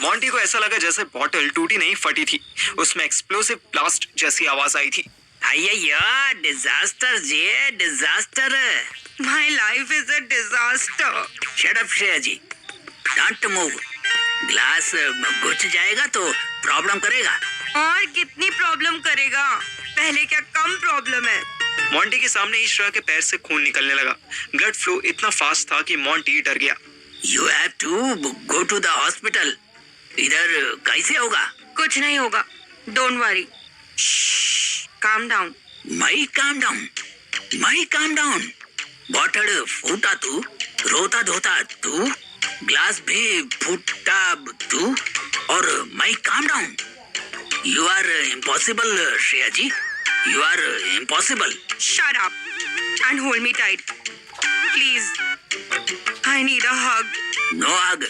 Monty को ऐसा लगा जैसे बॉटल टूटी नहीं फटी थी। उसमें एक्सप्लोसिव ब्लास्ट जैसी आवाज आई थी। अय्या डिजास्टर जी, disaster. My life is a disaster. Shut up Shreya ji, don't move. Glass घुस जाएगा तो प्रॉब्लम करेगा। और कितनी प्रॉब्लम करेगा? पहले क्या कम प्रॉब्लम है? मॉन्टी के सामने ही श्रेया के पैर से खून निकलने लगा। ब्लड फ्लो इतना फास्ट था कि मॉन्टी डर गया। You have to go to the hospital. इधर कैसे होगा? कुछ नहीं होगा। Don't worry. Shh. Calm down. मैं calm down. बॉटल फूटा तू, रोता धोता तू, ग्लास भी फूटा तू, और मैं calm down. You are impossible, Shreya ji. You are impossible. Shut up and hold me tight. Please. I need a hug. No hug.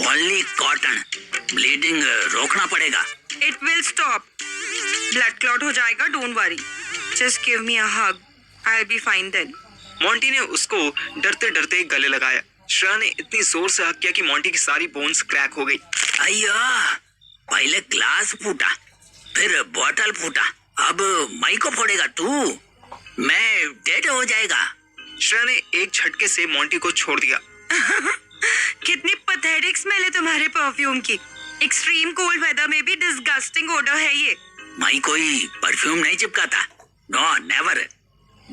Only cotton. Bleeding रोकना पड़ेगा. It will stop. Blood clot हो जाएगा. Don't worry. Just give me a hug. I'll be fine then. Monty ने उसको डरते डरते गले लगाया। श्रेया ने इतनी जोर से हक किया कि मॉन्टी की सारी बोन्स क्रैक हो गई। अय्या, पहले ग्लास फूटा, फिर बॉटल फूटा, अब मई को फोड़ेगा तू। मैं डेड हो जाएगा। श्रेया ने एक झटके से मॉन्टी को छोड़ दिया। कितनी पैथेटिक स्मेल है तुम्हारे परफ्यूम की। एक्सट्रीम कोल्ड वेदर में भी डिस्गस्टिंग ओडर है ये। मैं कोई परफ्यूम नहीं चिपकाता। No never.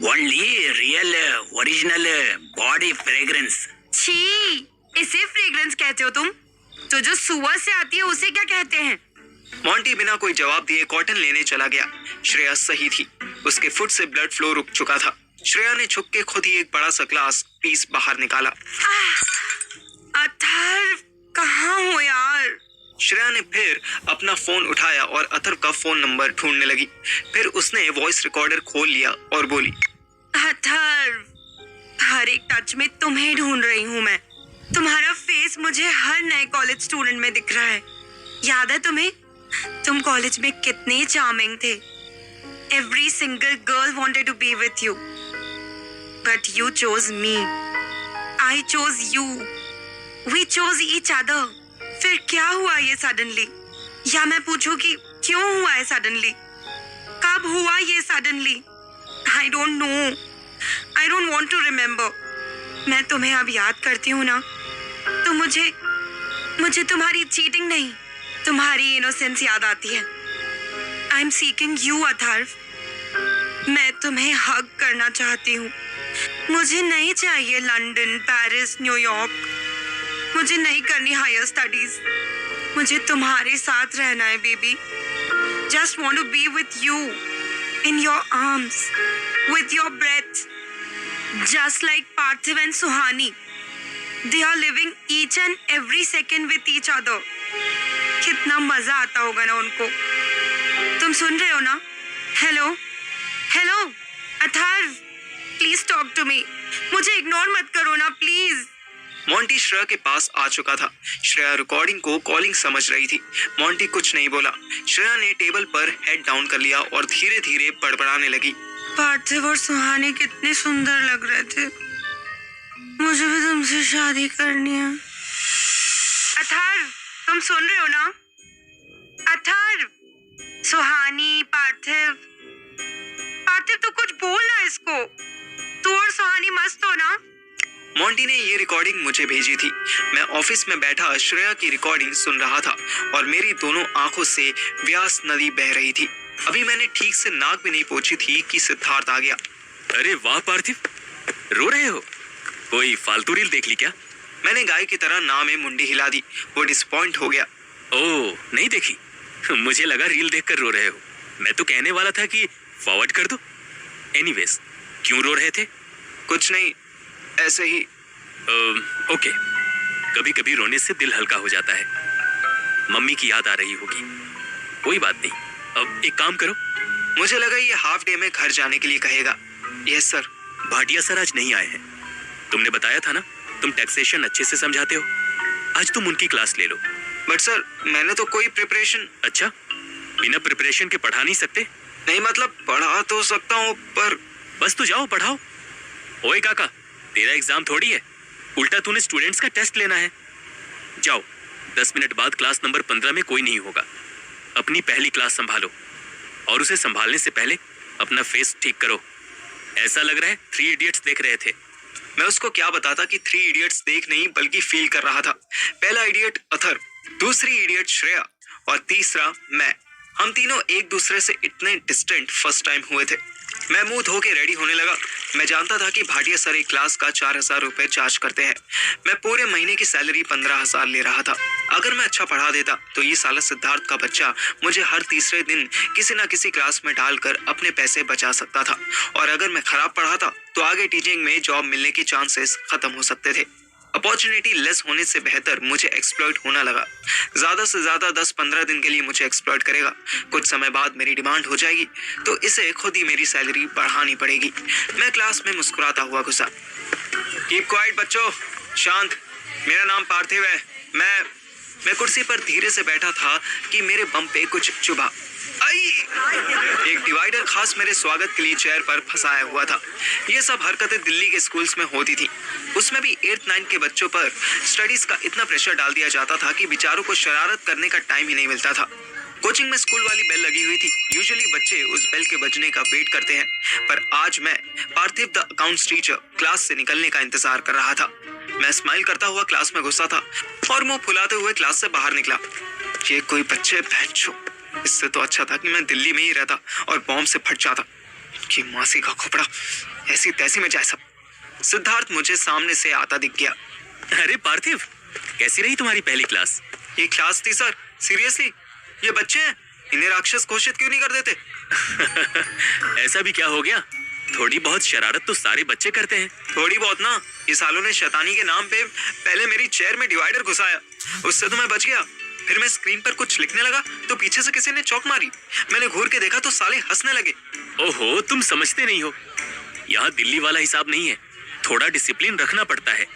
Only real original body fragrance. छी, इसे फ्रेग्रेंस कहते हो तुम? तो जो सुअर से आती है उसे क्या कहते हैं? मॉन्टी बिना कोई जवाब दिए कॉटन लेने चला गया। श्रेया सही थी, उसके फुट से ब्लड फ्लो रुक चुका था। श्रेया ने छुप के खुद ही एक बड़ा सा ग्लास पीस बाहर निकाला। अथर्व, कहाँ हो यार? श्रेया ने फिर अपना फोन उठाया और अथर्व का फोन नंबर ढूंढने लगी। फिर उसने वॉइस रिकॉर्डर खोल लिया और बोली, अथर्व, हर एक टच में तुम्हें ढूंढ रही हूँ मैं। तुम्हारा फेस मुझे हर नए कॉलेज स्टूडेंट में दिख रहा है। याद है तुम्हें? तुम कॉलेज में कितने चार्मिंग थे। Every single girl wanted to be with you, but you chose me. I chose you. We chose each other. फिर क्या हुआ ये सडनली? या मैं पूछूं कि क्यों हुआ है सडनली? कब हुआ ये suddenly? I don't know. I don't want to remember. मैं तुम्हें अब याद करती हूँ ना, तो मुझे तुम्हारी चीटिंग नहीं, तुम्हारी इनोसेंस याद आती है। I'm seeking you, Atharva. मैं तुम्हें हग करना चाहती हूँ। मुझे नहीं चाहिए लंदन, पेरिस, न्यूयॉर्क। मुझे नहीं करनी हायर स्टडीज। मुझे तुम्हारे साथ रहना है baby. Just want to be with you, in your arms, with your breath. Just like Parthiv and Suhani. They are living each and every second with each other. कितना मजा आता होगा ना उनको। तुम सुन रहे हो ना? Hello hello Atharva, please talk to me. मुझे इग्नोर मत करो ना प्लीज। मॉन्टी श्रेया के पास आ चुका था। श्रेया रिकॉर्डिंग को कॉलिंग समझ रही थी। मॉन्टी कुछ नहीं बोला। श्रेया ने टेबल पर हेड डाउन कर लिया और धीरे धीरे बड़बड़ाने लगी। पार्थिव और सुहानी कितने सुंदर लग रहे थे। मुझे भी तुमसे शादी करनी है। अथर्व, तुम सुन रहे हो ना? अथर्व, सुहानी, पार्थिव तो कुछ बोल ना इसको। तू और सुहानी मस्त हो ना? मॉन्टी ने ये रिकॉर्डिंग मुझे भेजी थी। मैं ऑफिस में बैठा श्रेया की रिकॉर्डिंग सुन रहा था और मेरी दोनों आंखों से व्यास नदी बह रही थी। अभी मैंने ठीक से नाक भी नहीं पोंछी थी कि सिद्धार्थ आ गया। अरे वाह पार्थिव, रो रहे हो? कोई फालतू रील देख ली क्या? मैंने गाय की तरह नाव में मुंडी हिला दी। वो डिसपॉइंट हो गया। ओह, नहीं देखी? मुझे लगा रील देखकर रो रहे हो। मैं तो कहने वाला था कि फॉरवर्ड कर दो। एनीवेज, क्यों रो रहे थे? कुछ नहीं, ऐसे ही। ओके, कभी कभी रोने से दिल हल्का हो जाता है। मम्मी की याद आ रही होगी। कोई बात नहीं, अब एक काम करो। मुझे लगा ये हाफ डे में घर जाने के लिए कहेगा। Yes sir. भाटिया सर आज नहीं आए हैं। तुमने बताया था ना, तुम टैक्सेशन अच्छे से समझाते हो। आज तुम उनकी क्लास ले लो। बट सर, मैंने तो कोई प्रिपरेशन। अच्छा, बिना प्रिपरेशन के पढ़ा नहीं सकते? नहीं मतलब पढ़ा तो सकता हूँ पर। बस तो जाओ पढ़ाओ। ओए काका, तेरा एग्जाम थोड़ी है, उल्टा तूने स्टूडेंट्स का टेस्ट लेना है। जाओ 10 मिनट बाद क्लास नंबर 15 में कोई नहीं होगा। अपनी पहली क्लास संभालो और उसे संभालने से पहले अपना फेस ठीक करो। ऐसा लग रहा है 3 इडियट्स देख रहे थे। मैं उसको क्या बताता कि 3 इडियट्स देख नहीं बल्कि फील कर रहा था। पहला इडियट अथर, दूसरी इडियट श्रेया और तीसरा मैं। हम तीनों एक दूसरे से इतने डिस्टेंट फर्स्ट टाइम हुए थे। मैं मुंह धो के रेडी होने लगा। मैं जानता था कि भाटिया सर एक क्लास का 4,000 रुपए चार्ज करते हैं। मैं पूरे महीने की सैलरी 15,000 ले रहा था। अगर मैं अच्छा पढ़ा देता तो ये साला सिद्धार्थ का बच्चा मुझे हर तीसरे दिन किसी ना किसी क्लास में डालकर अपने पैसे बचा सकता था, और अगर मैं खराब पढ़ाता तो आगे टीचिंग में जॉब मिलने के चांसेस खत्म हो सकते थे। अपॉर्चुनिटी लेस होने से बेहतर मुझे एक्सप्लॉइट होना लगा। ज्यादा से ज्यादा 10-15 दिन के लिए मुझे एक्सप्लॉइट करेगा। कुछ समय बाद मेरी डिमांड हो जाएगी तो इसे खुद ही मेरी सैलरी बढ़ानी पड़ेगी। मैं क्लास में मुस्कुराता हुआ घुसा। कीप क्वाइट बच्चों, शांत। मेरा नाम पार्थिव है। मैं कुर्सी पर धीरे से बैठा था कि मेरे बम पे कुछ चुभा। आई! एक डिवाइडर खास मेरे स्वागत के लिए चेयर पर फंसाया हुआ था। ये सब हरकतें दिल्ली के स्कूल्स में होती थी। उसमें भी 8-9 के बच्चों पर स्टडीज का इतना प्रेशर डाल दिया जाता था कि बेचारों को शरारत करने का टाइम ही नहीं मिलता था। कोचिंग में स्कूल वाली बेल लगी हुई थी। यूजुअली बच्चे उस बेल के बजने का वेट करते हैं, पर आज मैं पार्थिव द अकाउंट्स टीचर क्लास से निकलने का इंतजार कर रहा था। मैं स्माइल करता हुआ क्लास में घुसा था और मुंह फुलाते हुए क्लास से बाहर निकला। ये कोई बच्चे बहनचोद, इससे तो अच्छा था कि मैं दिल्ली में ही रहता और बॉम्ब से फट जाता। कि मासी का खोपड़ा, ऐसी तैसी में जाए सब। सिद्धार्थ मुझे सामने से आता दिख गया। अरे पार्थिव, कैसी रही तुम्हारी पहली क्लास? ये क्लास थी सर। सीरियसली, ये बच्चे हैं, इन्हें राक्षस घोषित क्यों नहीं कर देते? ऐसा भी क्या हो गया? थोड़ी बहुत शरारत तो सारे बच्चे करते हैं। थोड़ी बहुत ना, ये सालों ने शैतानी के नाम पे पहले मेरी चेयर में डिवाइडर घुसाया, उससे तो मैं बच गया। फिर मैं स्क्रीन पर कुछ लिखने लगा तो पीछे से किसी ने चौक मारी। मैंने घूर के देखा तो साले हंसने लगे। ओहो, तुम समझते नहीं हो। यहाँ दिल्ली वाला हिसाब नहीं है। थोड़ा डिसिप्लिन रखना पड़ता है।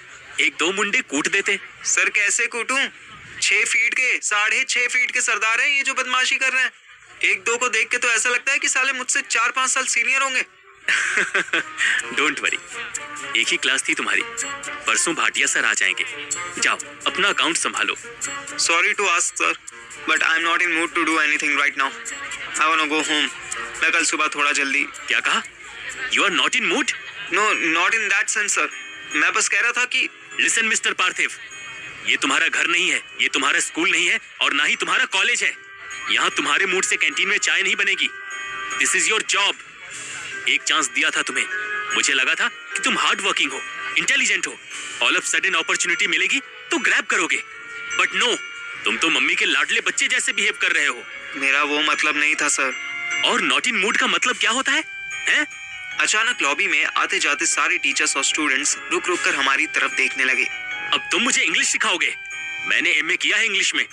1-2 मुंडे कूट देते। सर कैसे कूटूं? 6 फीट के, 6.5 फीट के सरदार हैं ये जो बदमाशी कर रहे हैं। 1-2 को देख के तो ऐसा लगता है कि साले मुझसे 4-5 साल सीनियर होंगे। डोंट वरी, एक ही क्लास थी तुम्हारी। परसों भाटिया सर आ जाएंगे। जाओ अपना अकाउंट संभालो। Sorry to ask sir, but I am not in mood to do anything right now. I want to go home. मैं कल सुबह थोड़ा जल्दी। क्या कहा? You are not in mood? No, not in that sense sir. मैं बस कह रहा था कि लिसन मिस्टर पार्थिव, ये तुम्हारा घर नहीं है, ये तुम्हारा स्कूल नहीं है और ना ही तुम्हारा कॉलेज है। यहाँ तुम्हारे मूड से कैंटीन में चाय नहीं बनेगी। This is your job. एक चांस दिया था तुम्हें। मुझे लगा था कि तुम हार्ड वर्किंग हो, इंटेलिजेंट हो। ऑल ऑफ सडन अपॉर्चुनिटी मिलेगी तो ग्रैब करोगे, बट नो, तुम तो मम्मी के लाडले बच्चे जैसे बिहेव कर रहे हो। मेरा वो मतलब नहीं था सर। और नॉट इन मूड का मतलब क्या होता है, हैं? अचानक लॉबी में आते जाते सारे टीचर्स और स्टूडेंट्स रुक रुक कर हमारी तरफ देखने लगे। अब तुम मुझे इंग्लिश सिखाओगे? मैंने एमए किया है इंग्लिश में,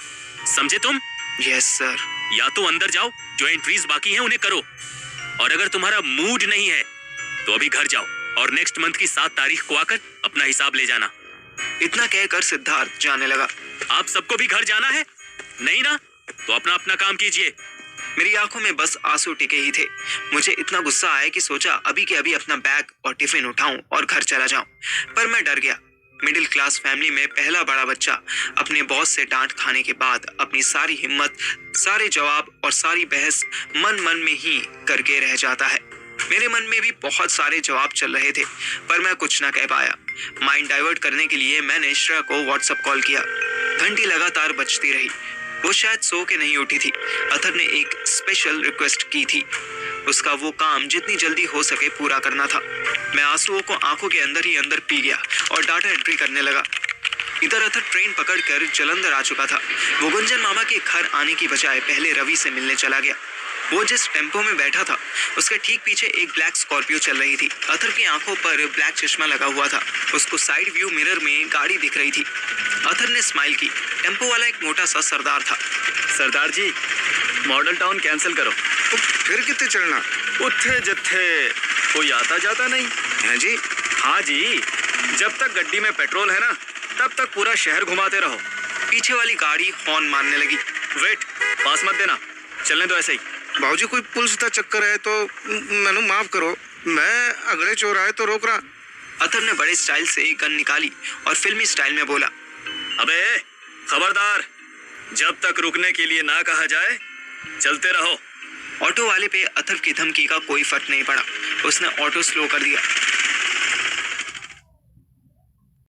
समझे तुम? Yes sir. या तो अंदर जाओ, जो एंट्रीज बाकी हैं उन्हें करो, और अगर तुम्हारा मूड नहीं है तो अभी घर जाओ और नेक्स्ट मंथ की 7 तारीख को आकर अपना हिसाब ले जाना। इतना कहकर सिद्धार्थ जाने लगा। आप सबको भी घर जाना है? नहीं ना? तो अपना अपना काम कीजिए। मेरी आंखों में बस आंसू टिके ही थे। मुझे इतना गुस्सा आया कि सोचा अभी के अभी अपना बैग और टिफिन उठाऊं और घर चला जाऊं, पर मैं डर गया। मिडिल क्लास फैमिली में पहला बड़ा बच्चा अपने बॉस से डांट खाने के बाद अपनी सारी हिम्मत, सारे जवाब और सारी बहस मन में ही करके रह जाता है। मेरे मन में भी बहुत सारे जवाब चल रहे थे, पर मैं कुछ ना कह पाया। माइंड डाइवर्ट करने के लिए मैंने श्रेया को व्हाट्सएप कॉल किया। घंटी लगातार बजती रही। वो शायद सो के नहीं उठी थी। अथर ने एक स्पेशल रिक्वेस्ट की थी। उसका वो काम जितनी जल्दी हो सके पूरा करना था। मैं आंसुओं को आंखों के अंदर ही अंदर पी गया और डाटा एंट्री करने लगा। इधर अथर ट्रेन पकड़कर जलंधर आ चुका था। वो गुंजन मामा के घर आने की बजाय पहले रवि से मिलने चला गया। वो जिस टेम्पो में बैठा था उसके ठीक पीछे एक ब्लैक स्कॉर्पियो चल रही थी। अथर की आंखों पर ब्लैक चश्मा लगा हुआ था। उसको साइड व्यू मिरर में गाड़ी दिख रही थी। अथर ने स्माइल की। टेम्पो वाला एक मोटा सा सरदार था। सरदार जी, मॉडल टाउन कैंसिल करो। तो फिर कितने चलना? उत्थे जत्थे कोई आता जाता नहीं है जी। हाँ जी, जब तक गड्डी में पेट्रोल है ना तब तक पूरा शहर घुमाते रहो। पीछे वाली गाड़ी हॉर्न मारने लगी। वेट, पास मत देना, चलने दो ऐसे ही। बाबूजी कोई पुलिस का चक्कर है तो मैनू माफ करो, मैं अगले चौराहे तो रोक रहा। अथर ने बड़े स्टाइल से एक गन निकाली और फिल्मी स्टाइल में बोला, अबे खबरदार, जब तक रुकने के लिए ना कहा जाए चलते रहो। ऑटो वाले पे अथर्व की धमकी का कोई फर्क नहीं पड़ा। उसने ऑटो स्लो कर दिया।